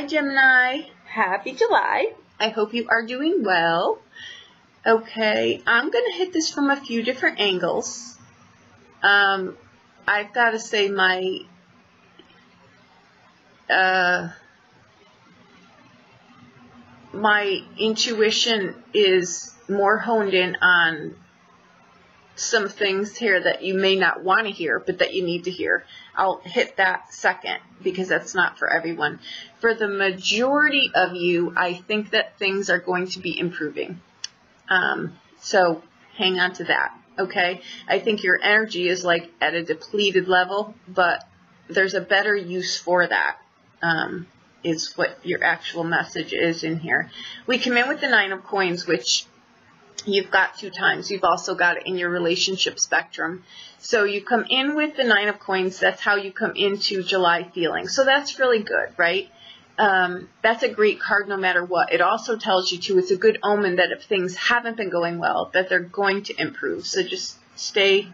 Hi Gemini, happy July. I hope you are doing well. Okay, I'm going to hit this from a few different angles. I've got to say my intuition is more honed in on some things here that you may not want to hear, but that you need to hear. I'll hit that second because that's not for everyone. For the majority of you, I think that things are going to be improving. So hang on to that, okay? I think your energy is like at a depleted level, but there's a better use for that, is what your actual message is in here. We come in with the 9 of Coins, which you've got 2 times. You've also got it in your relationship spectrum. So you come in with the 9 of Coins. That's how you come into July feeling. So that's really good, right? That's a great card no matter what. It also tells you, too, it's a good omen that if things haven't been going well, that they're going to improve. So just stay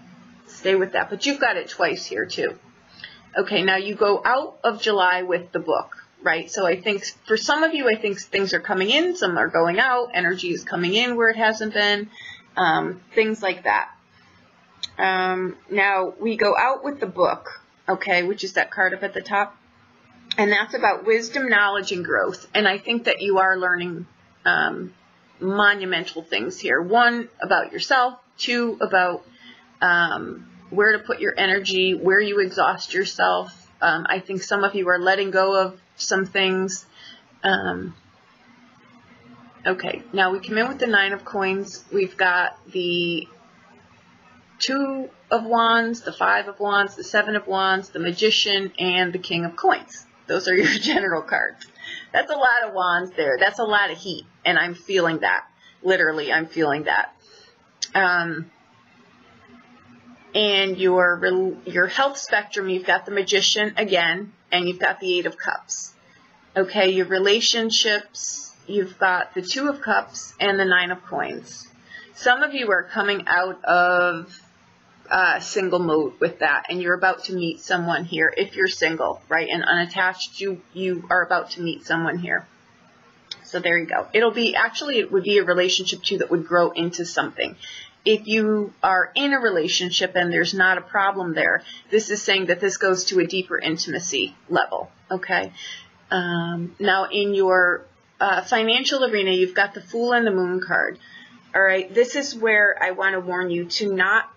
with that. But you've got it twice here, too. Okay, now you go out of July with the book, right? So I think for some of you, I think things are coming in, some are going out, energy is coming in where it hasn't been, things like that. Now we go out with the book, okay, which is that card up at the top, and that's about wisdom, knowledge, and growth. And I think that you are learning monumental things here. 1, about yourself. 2, about where to put your energy, where you exhaust yourself. I think some of you are letting go of some things. Okay, now we come in with the 9 of Coins. We've got the 2 of Wands, the 5 of Wands, the 7 of Wands, the Magician, and the King of Coins. Those are your general cards. That's a lot of wands there. That's a lot of heat, and I'm feeling that. Literally, I'm feeling that. And your health spectrum, you've got the Magician again, and you've got the 8 of Cups. Okay, your relationships, you've got the 2 of Cups and the 9 of Coins. Some of you are coming out of single mode with that, and you're about to meet someone here. If you're single, right, and unattached, you are about to meet someone here. So there you go. It would be a relationship too that would grow into something. If you are in a relationship and there's not a problem there, this is saying that this goes to a deeper intimacy level, okay? Now in your financial arena, you've got the Fool and the Moon card. All right, this is where I want to warn you to not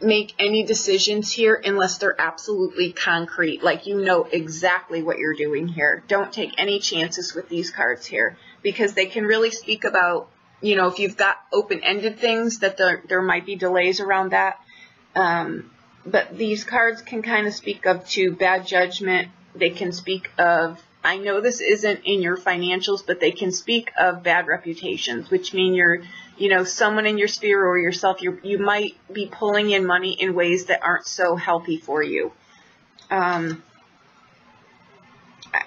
make any decisions here unless they're absolutely concrete, like you know exactly what you're doing here. Don't take any chances with these cards here, because they can really speak about, you know, if you've got open-ended things, that there might be delays around that. But these cards can kind of speak of to bad judgment. They can speak of, I know this isn't in your financials, but they can speak of bad reputations, which mean someone in your sphere or yourself, you might be pulling in money in ways that aren't so healthy for you. I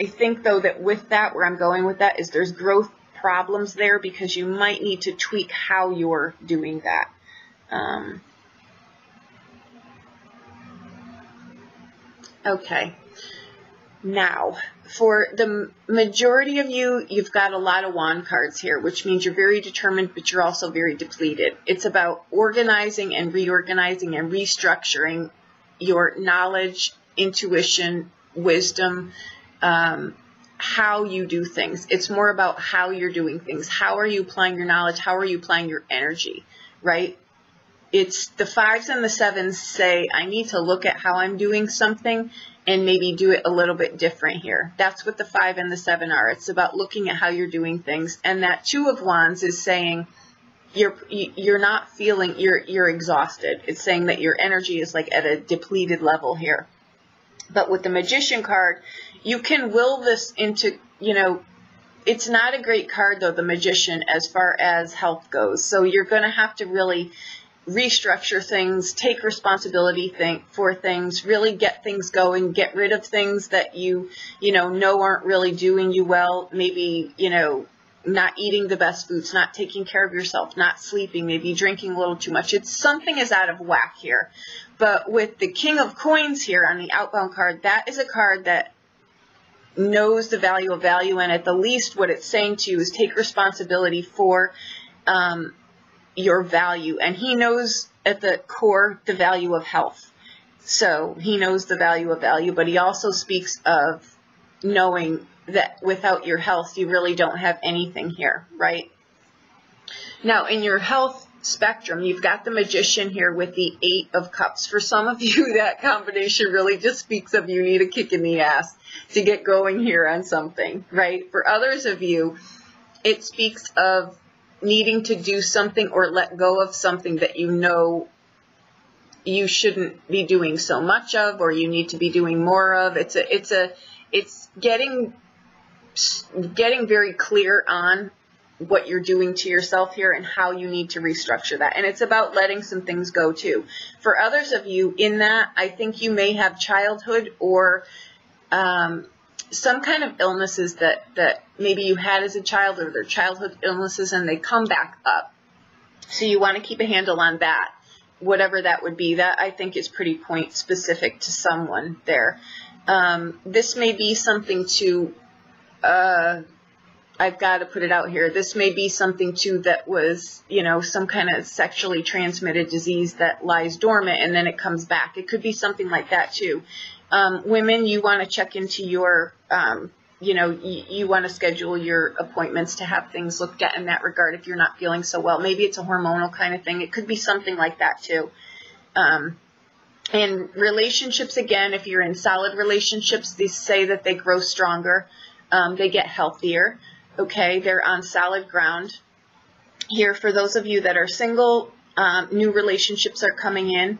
think, though, that with that, where I'm going with that is there's growth problems there, because you might need to tweak how you're doing that. Okay. Now, for the majority of you, you've got a lot of wand cards here, which means you're very determined, but you're also very depleted. It's about organizing and reorganizing and restructuring your knowledge, intuition, wisdom, how you do things. It's more about how you're doing things. How are you applying your knowledge? How are you applying your energy, right? It's the 5s and the 7s say, I need to look at how I'm doing something and maybe do it a little bit different here. That's what the 5 and the 7 are. It's about looking at how you're doing things. And that 2 of Wands is saying you're not feeling, you're exhausted. It's saying that your energy is like at a depleted level here. But with the Magician card, you can will this into, it's not a great card, though, the Magician, as far as health goes. So you're going to have to really restructure things, take responsibility for things, really get things going, get rid of things that you know aren't really doing you well. Maybe, not eating the best foods, not taking care of yourself, not sleeping, maybe drinking a little too much. Something is out of whack here. But with the King of Coins here on the outbound card, that is a card that knows the value of value, and at the least what it's saying to you is take responsibility for your value. And he knows at the core the value of health. So he knows the value of value, but he also speaks of knowing that without your health, you really don't have anything here, right? Now, in your health spectrum, you've got the Magician here with the 8 of Cups. For some of you, that combination really just speaks of you need a kick in the ass to get going here on something, right? For others of you, it speaks of needing to do something or let go of something that you know you shouldn't be doing so much of, or you need to be doing more of. It's getting very clear on what you're doing to yourself here and how you need to restructure that. And it's about letting some things go too. For others of you in that, I think you may have childhood or some kind of illnesses that maybe you had as a child, or their childhood illnesses, and they come back up. So you want to keep a handle on that, whatever that would be. That I think is pretty point specific to someone there. This may be something to, I've got to put it out here. This may be something too that was, you know, some kind of sexually transmitted disease that lies dormant and then it comes back. It could be something like that too. Women, you want to check into your, you know, you want to schedule your appointments to have things looked at in that regard if you're not feeling so well. Maybe it's a hormonal kind of thing. It could be something like that too. And relationships, again, if you're in solid relationships, they say that they grow stronger. They get healthier. Okay, they're on solid ground. Here, for those of you that are single, new relationships are coming in.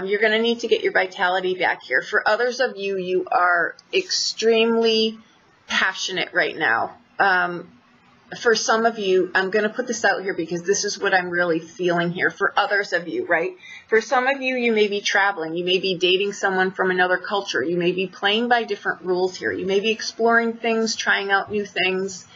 You're going to need to get your vitality back here. For others of you, you are extremely passionate right now. For some of you, I'm going to put this out here because this is what I'm really feeling here. For others of you, right? For some of you, you may be traveling. You may be dating someone from another culture. You may be playing by different rules here. You may be exploring things, trying out new things.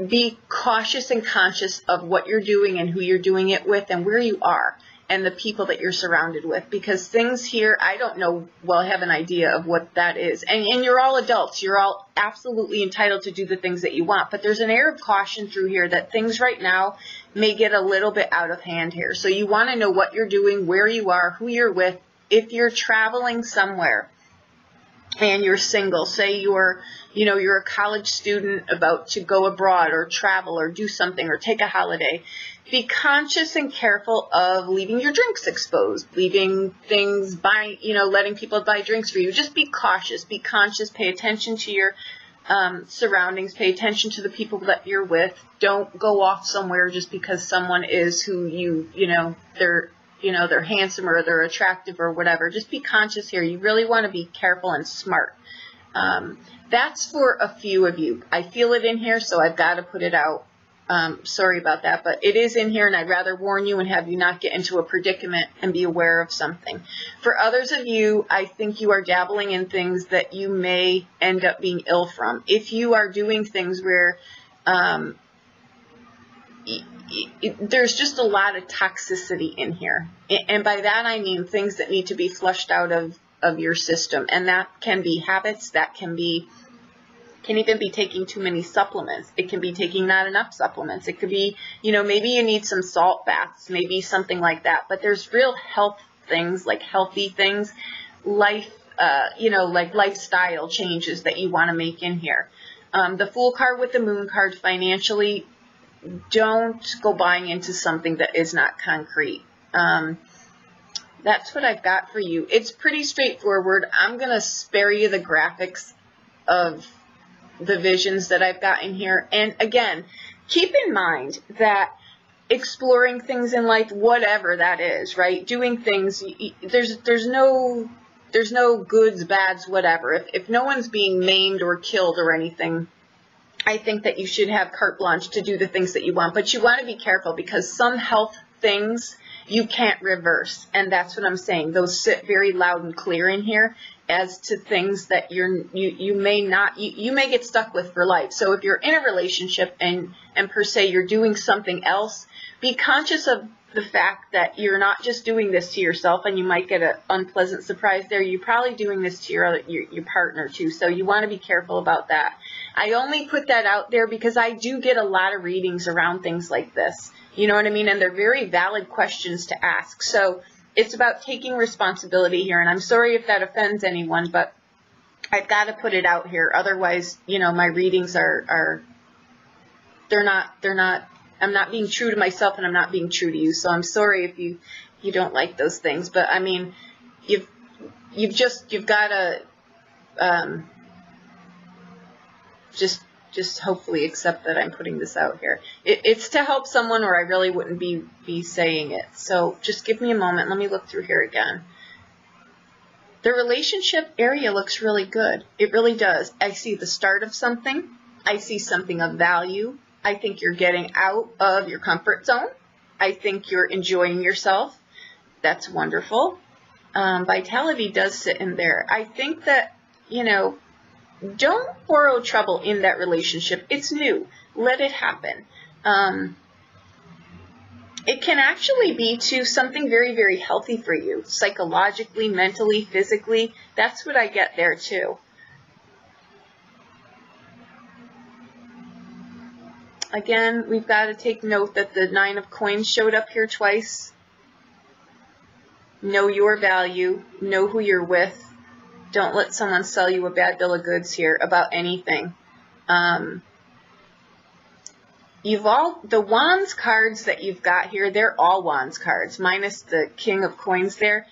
Be cautious and conscious of what you're doing and who you're doing it with and where you are and the people that you're surrounded with, because things here, I don't know, well, I have an idea of what that is. And you're all adults. You're all absolutely entitled to do the things that you want, but there's an air of caution through here that things right now may get a little bit out of hand here. So you want to know what you're doing, where you are, who you're with. If you're traveling somewhere and you're single, say you're a college student about to go abroad or travel or do something or take a holiday, be conscious and careful of leaving your drinks exposed, leaving things letting people buy drinks for you. Just be cautious, be conscious, pay attention to your surroundings, pay attention to the people that you're with. Don't go off somewhere just because someone is who they're handsome or they're attractive or whatever. Just be conscious here. You really want to be careful and smart. That's for a few of you. I feel it in here, so I've got to put it out. Sorry about that, but it is in here, and I'd rather warn you and have you not get into a predicament and be aware of something. For others of you, I think you are dabbling in things that you may end up being ill from. If you are doing things where there's just a lot of toxicity in here, and by that I mean things that need to be flushed out of your system, and that can be habits, that can even be taking too many supplements. It can be taking not enough supplements. It could be, maybe you need some salt baths, maybe something like that. But there's real health things, like healthy things, life, like lifestyle changes that you want to make in here. The Fool card with the Moon card, financially, don't go buying into something that is not concrete. That's what I've got for you. It's pretty straightforward. I'm going to spare you the graphics of the visions that I've got in here. And again, keep in mind that exploring things in life, whatever that is, right? Doing things, there's no goods, bads, whatever. If no one's being maimed or killed or anything, I think that you should have carte blanche to do the things that you want. But you want to be careful because some health things you can't reverse. And that's what I'm saying. Those sit very loud and clear in here as to things that you may get stuck with for life. So if you're in a relationship and per se you're doing something else, be conscious the fact that you're not just doing this to yourself, and you might get an unpleasant surprise there. You're probably doing this to your partner too, so you want to be careful about that. I only put that out there because I do get a lot of readings around things like this. You know what I mean? And they're very valid questions to ask. So it's about taking responsibility here, and I'm sorry if that offends anyone, but I've got to put it out here. Otherwise, you know, my readings they're not, I'm not being true to myself, and I'm not being true to you. So I'm sorry if you don't like those things. But I mean, you've got to just hopefully accept that I'm putting this out here. It's to help someone, or I really wouldn't be saying it. So just give me a moment. Let me look through here again. The relationship area looks really good. It really does. I see the start of something. I see something of value. I think you're getting out of your comfort zone. I think you're enjoying yourself. That's wonderful. Vitality does sit in there. I think that, you know, don't borrow trouble in that relationship. It's new. Let it happen. It can actually be to something very, very healthy for you, psychologically, mentally, physically. That's what I get there too. Again, we've got to take note that the 9 of Coins showed up here twice. Know your value. Know who you're with. Don't let someone sell you a bad bill of goods here about anything. The Wands cards that you've got here, they're all Wands cards, minus the King of Coins there.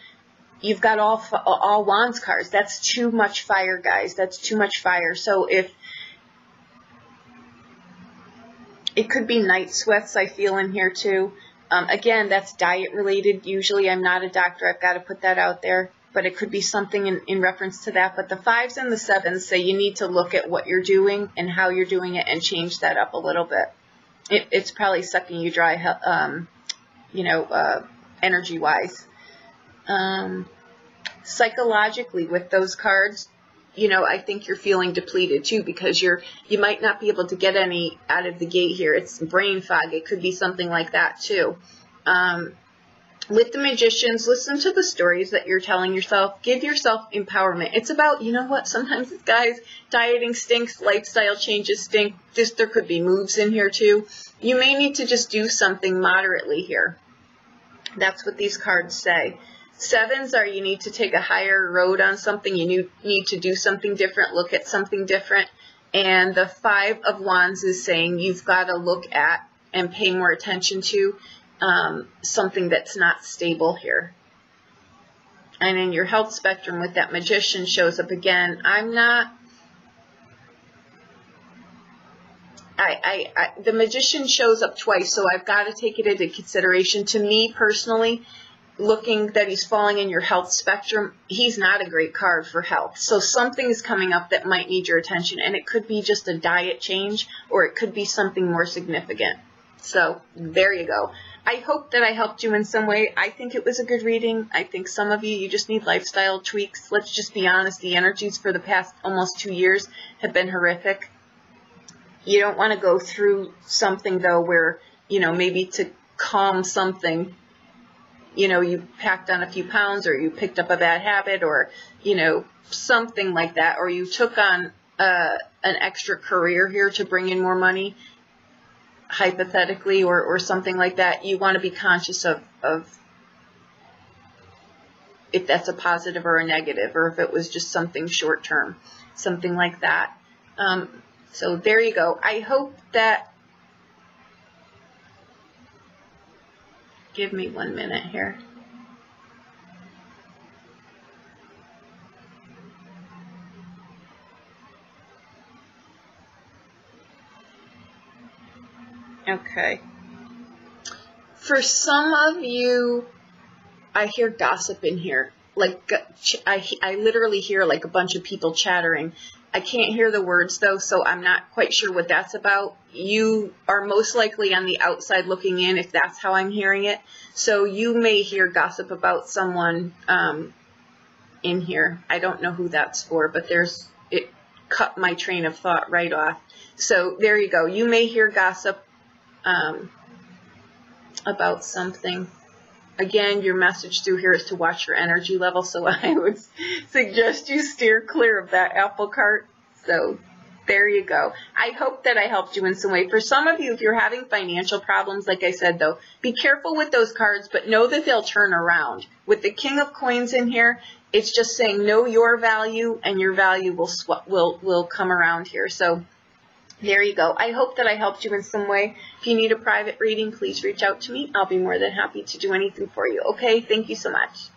You've got all Wands cards. That's too much fire, guys. That's too much fire. So if it could be night sweats, I feel in here too. Again, that's diet related. Usually I'm not a doctor. I've got to put that out there. But it could be something in reference to that. But the 5s and the 7s say you need to look at what you're doing and how you're doing it and change that up a little bit. It's probably sucking you dry, energy-wise. Psychologically, with those cards, you know, I think you're feeling depleted too, because you might not be able to get any out of the gate here. It's brain fog. It could be something like that too. With the Magicians, listen to the stories that you're telling yourself. Give yourself empowerment. It's about, you know what, sometimes, guys, dieting stinks, lifestyle changes stink. There could be moves in here too. You may need to just do something moderately here. That's what these cards say. 7s are you need to take a higher road on something. You need to do something different, look at something different. And the 5 of Wands is saying you've got to look at and pay more attention to something that's not stable here. And in your health spectrum with that Magician shows up again. The Magician shows up twice, so I've got to take it into consideration. To me personally, looking that he's falling in your health spectrum, he's not a great card for health. So something is coming up that might need your attention, and it could be just a diet change, or it could be something more significant. So there you go. I hope that I helped you in some way. I think it was a good reading. I think some of you just need lifestyle tweaks. Let's just be honest. The energies for the past almost 2 years have been horrific. You don't want to go through something, though, where, you know, maybe to calm something, you know, you packed on a few pounds, or you picked up a bad habit, or, you know, something like that, or you took on an extra career here to bring in more money, hypothetically, or something like that. You want to be conscious of if that's a positive or a negative, or if it was just something short term, something like that. So there you go. I hope that, give me 1 minute here. Okay. For some of you, I hear gossip in here. Like, I literally hear like a bunch of people chattering. I can't hear the words though, so I'm not quite sure what that's about. You are most likely on the outside looking in, if that's how I'm hearing it. So you may hear gossip about someone in here. I don't know who that's for, but it cut my train of thought right off. So there you go. You may hear gossip about something. Again, your message through here is to watch your energy level, so I would suggest you steer clear of that apple cart. So there you go. I hope that I helped you in some way. For some of you, if you're having financial problems, like I said, though, be careful with those cards, but know that they'll turn around. With the King of Coins in here, it's just saying know your value, and your value will come around here. So there you go. I hope that I helped you in some way. If you need a private reading, please reach out to me. I'll be more than happy to do anything for you. Okay? Thank you so much.